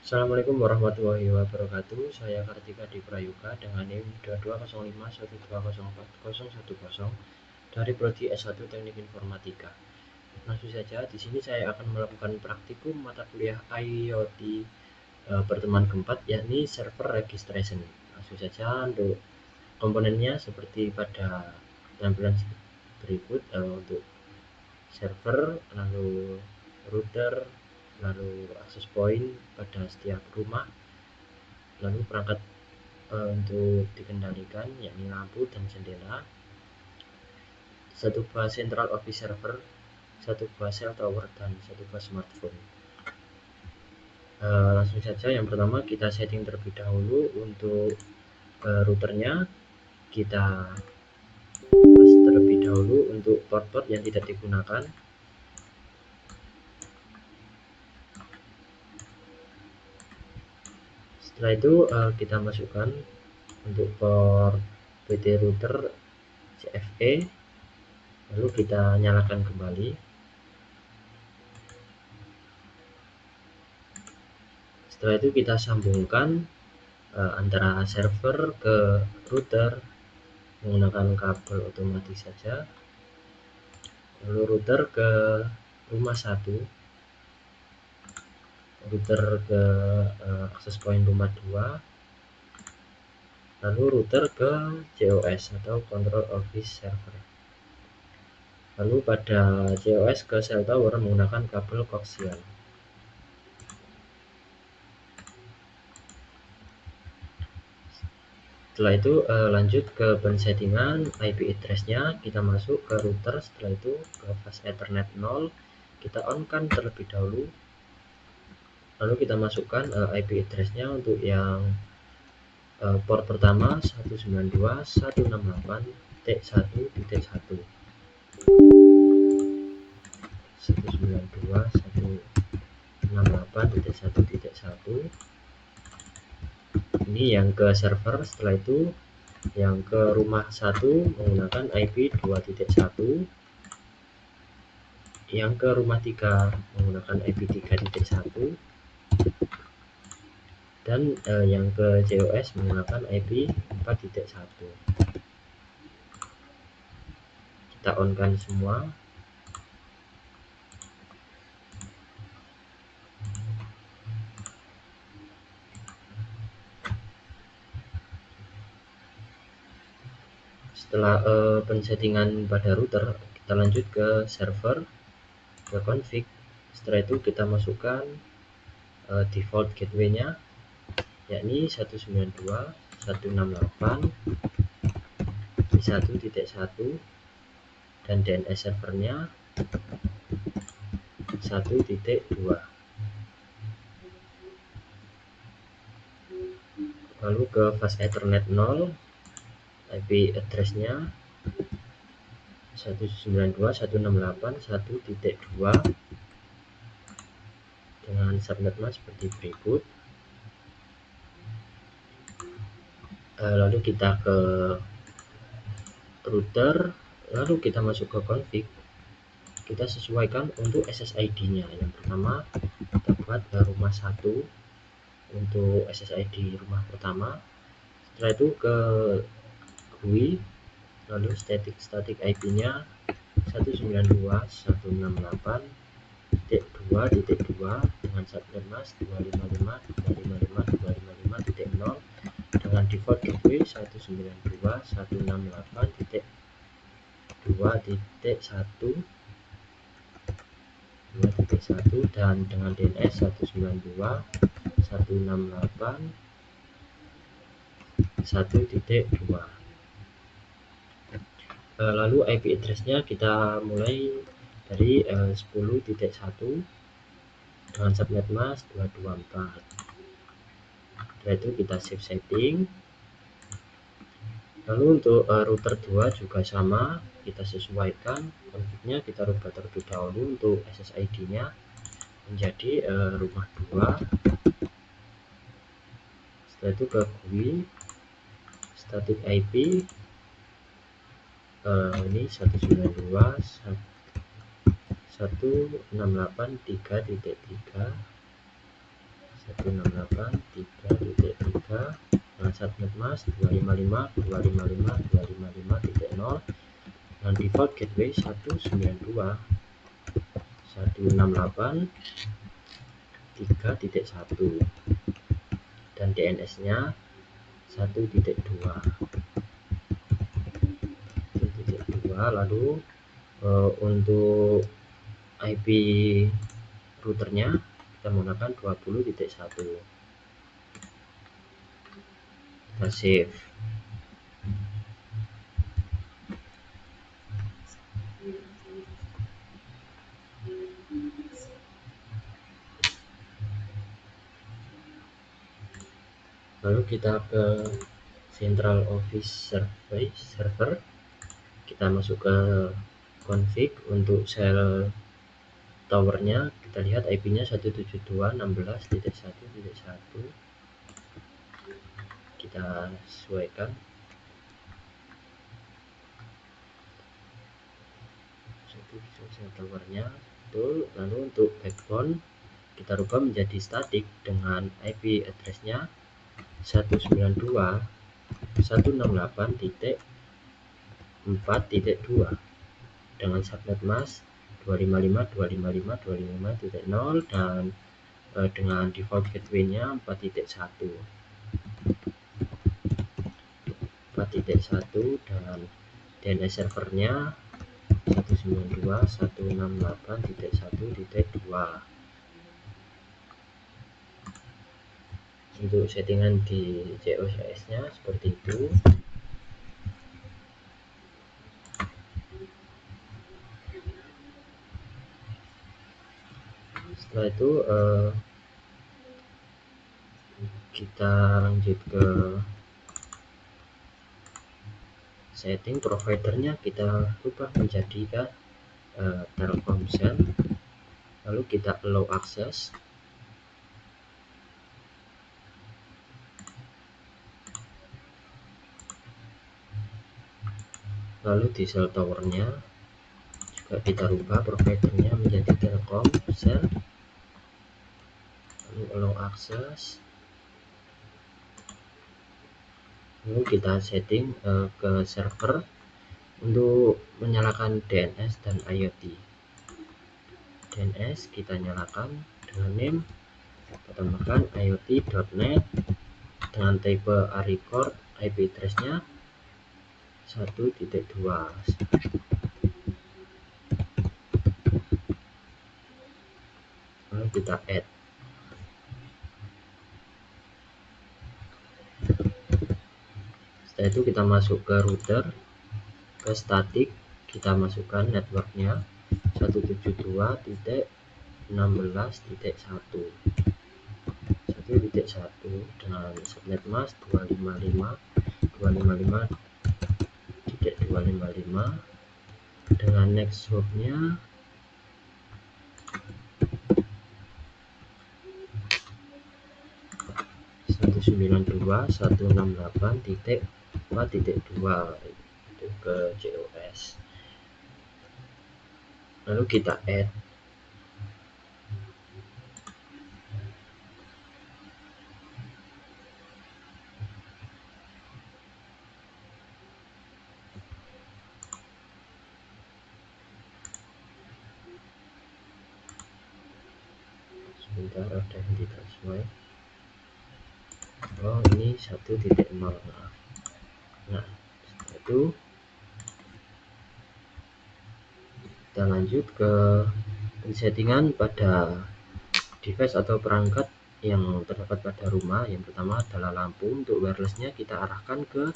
Assalamualaikum warahmatullahi wabarakatuh. Saya Kartika di Prayoga dengan NIM 220512040010 dari Prodi S1 Teknik Informatika. Langsung saja, di sini saya akan melakukan praktikum mata kuliah IoT pertemuan keempat, yakni server registration. Langsung saja, untuk komponennya seperti pada tampilan berikut, untuk server, lalu router, lalu access point pada setiap rumah, lalu perangkat untuk dikendalikan yakni lampu dan jendela, satu buah central office server, satu buah cell tower, dan satu buah smartphone. Langsung saja, yang pertama kita setting terlebih dahulu untuk routernya. Kita terlebih dahulu untuk port-port yang tidak digunakan. Setelah itu kita masukkan untuk port PT router CFE, lalu kita nyalakan kembali. Setelah itu kita sambungkan antara server ke router menggunakan kabel otomatis saja, lalu router ke rumah 1, router ke access point rumah 2, lalu router ke COS atau control office server, lalu pada COS ke cell tower menggunakan kabel koaksial. Setelah itu lanjut ke pensettingan IP address-nya, kita masuk ke router. Setelah itu ke fast Ethernet 0, kita on-kan terlebih dahulu, lalu kita masukkan IP address-nya untuk yang port pertama 192.168.1.1 192.168.1.1. ini yang ke server. Setelah itu yang ke rumah 1 menggunakan IP 2.1, yang ke rumah 3 menggunakan IP 3.1, dan yang ke COS menggunakan IP 4.1. Kita on-kan semua. Setelah pensettingan pada router, kita lanjut ke server, ke config. Setelah itu kita masukkan default gateway-nya, yakni 192.168.1.1, dan DNS servernya 1.2. Lalu ke fast Ethernet 0, IP address-nya 192.168.1.2 dengan subnetnya seperti berikut. Lalu kita ke router, lalu kita masuk ke config. Kita sesuaikan untuk SSID-nya. Yang pertama kita buat rumah 1 untuk SSID rumah pertama. Setelah itu ke GUI, lalu static IP-nya 192.168.2.2 dengan subnet mask 255.255.255.0 dengan default gateway 192.168.2.1 dan dengan DNS 192.168.1.2. Lalu IP address-nya kita mulai dari 10.1 dengan subnet mask 224. Setelah itu kita save setting. Lalu untuk router 2 juga sama, kita sesuaikan config-nya. Kita rubah terlebih dahulu untuk SSID-nya menjadi rumah 2. Setelah itu ke GUI, static IP ini 192.168.3.3 168.3.3 dengan subnet mask 255.255.255.0 dan default gateway 192.168.3.1 dan DNS nya 1.2. Lalu untuk IP routernya kita menggunakan 20.1. kita save. Lalu kita ke Central Office server, kita masuk ke config. Untuk sel towernya kita lihat IP-nya 172.16.1.1, kita sesuaikan. Sel towernya betul. Lalu untuk backbone kita rubah menjadi static dengan IP address-nya 192.168.4.2 dengan subnet mask 255.255.255.0 dan dengan default gateway-nya 4.1 dan DNS servernya 192.168.1.2. Untuk settingan di COCS-nya seperti itu. Setelah itu kita lanjut ke setting providernya, kita ubah menjadi Telkomsel. Lalu kita allow access. Lalu di sel towernya juga kita rubah providernya menjadi Telkomsel. Lalu allow access. Lalu kita setting ke server untuk menyalakan DNS dan IoT. DNS kita nyalakan dengan name, kita tambahkan iot.net dengan type record, IP address-nya 1.2. Lalu kita add. Setelah itu kita masuk ke router, ke static, kita masukkan networknya 172.16.1 dengan subnet mask 255.255.255 dengan next hop-nya 192.168.4.2 itu ke COS. Lalu kita add. Sebentar, ada yang tidak sesuai. Oh, ini 1.0. Nah, setelah itu kita lanjut ke settingan pada device atau perangkat yang terdapat pada rumah. Yang pertama adalah lampu. Untuk wirelessnya kita arahkan ke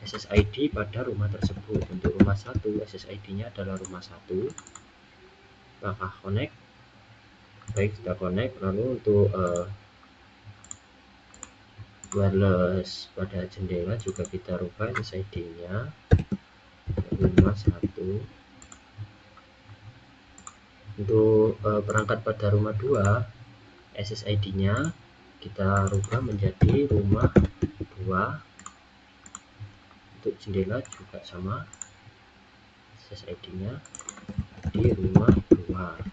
SSID pada rumah tersebut. Untuk rumah 1, SSID-nya adalah rumah 1. Apakah connect? Baik, sudah connect. Lalu untuk wireless pada jendela juga kita rubah SSID-nya rumah 1. Untuk perangkat pada rumah 2, SSID-nya kita rubah menjadi rumah 2. Untuk jendela juga sama, SSID-nya di rumah 2.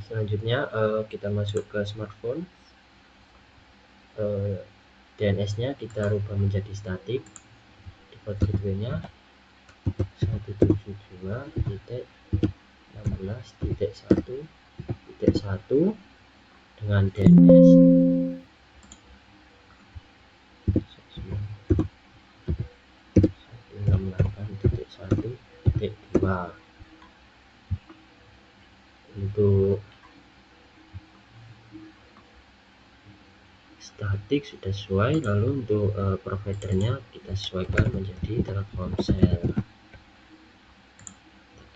Selanjutnya kita masuk ke smartphone. DNS-nya kita rubah menjadi statik. Default gateway-nya 172.16.1.1 dengan DNS 168.1.2. Untuk statik sudah sesuai, lalu untuk providernya kita sesuaikan menjadi Telkomsel.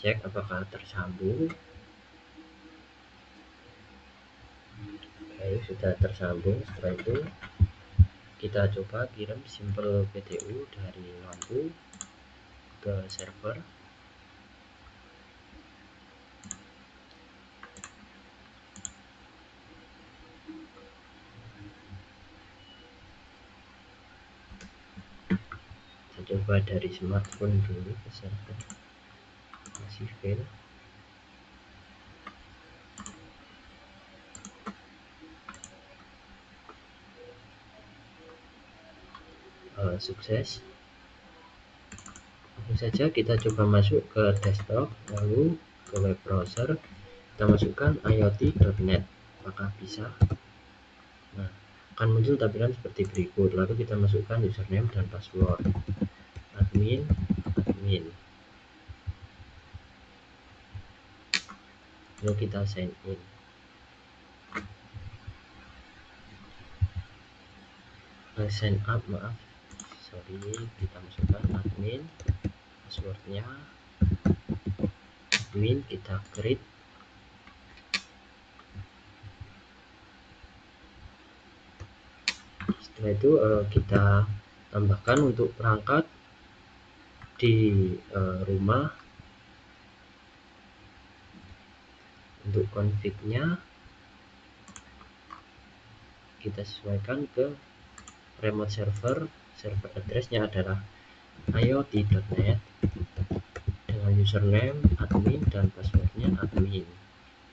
Cek apakah tersambung. Oke, sudah tersambung. Setelah itu kita coba kirim simple PTU dari lampu ke server. Kita coba dari smartphone dulu ke server, masih fail. Sukses. Langsung saja kita coba masuk ke desktop, lalu ke web browser, kita masukkan iot.net. Apakah bisa? Nah, akan muncul tampilan seperti berikut. Lalu kita masukkan username dan password. Admin. Lalu kita sign in. Sign up, maaf, sorry, kita masukkan admin, passwordnya admin, kita create. Setelah itu kita tambahkan untuk perangkat di rumah. Untuk config-nya kita sesuaikan ke remote server address-nya adalah iot.net dengan username admin dan passwordnya admin.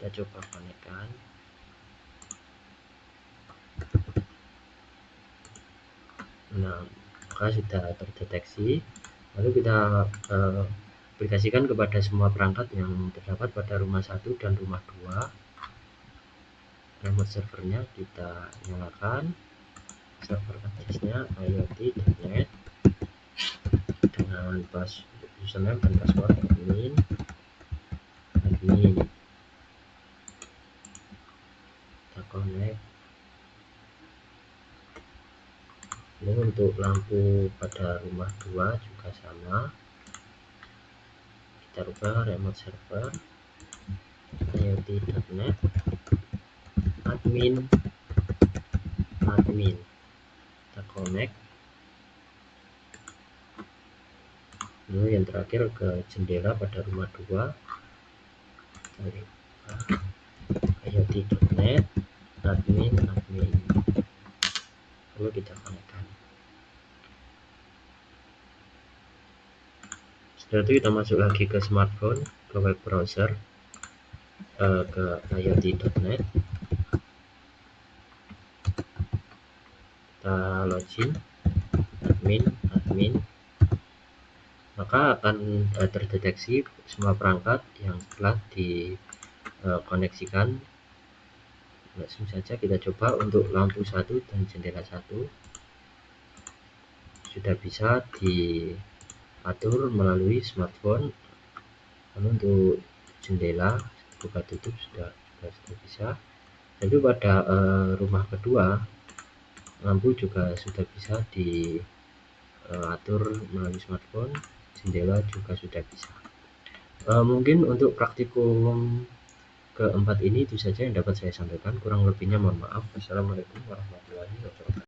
Kita coba konekkan. Nah, maka sudah terdeteksi. Lalu kita aplikasikan kepada semua perangkat yang terdapat pada rumah 1 dan rumah 2. Remote servernya kita nyalakan, server address-nya iot.net dengan username dan password admin. Kita connect. Ini untuk lampu pada rumah 2 juga sama, kita rubah remote server iot.net admin, kita connect. Lalu yang terakhir ke jendela pada rumah 2, iot.net admin, lalu kita konekkan. Setelah itu kita masuk lagi ke smartphone, ke web browser, ke iot.net, kita login admin, maka akan terdeteksi semua perangkat yang telah dikoneksikan. Langsung saja kita coba untuk lampu 1 dan jendela 1 sudah bisa diatur melalui smartphone. Lalu untuk jendela buka tutup sudah bisa. Tapi pada rumah kedua, lampu juga sudah bisa diatur melalui smartphone, jendela juga sudah bisa. Mungkin untuk praktikum keempat ini itu saja yang dapat saya sampaikan, kurang lebihnya mohon maaf. Wassalamualaikum warahmatullahi wabarakatuh.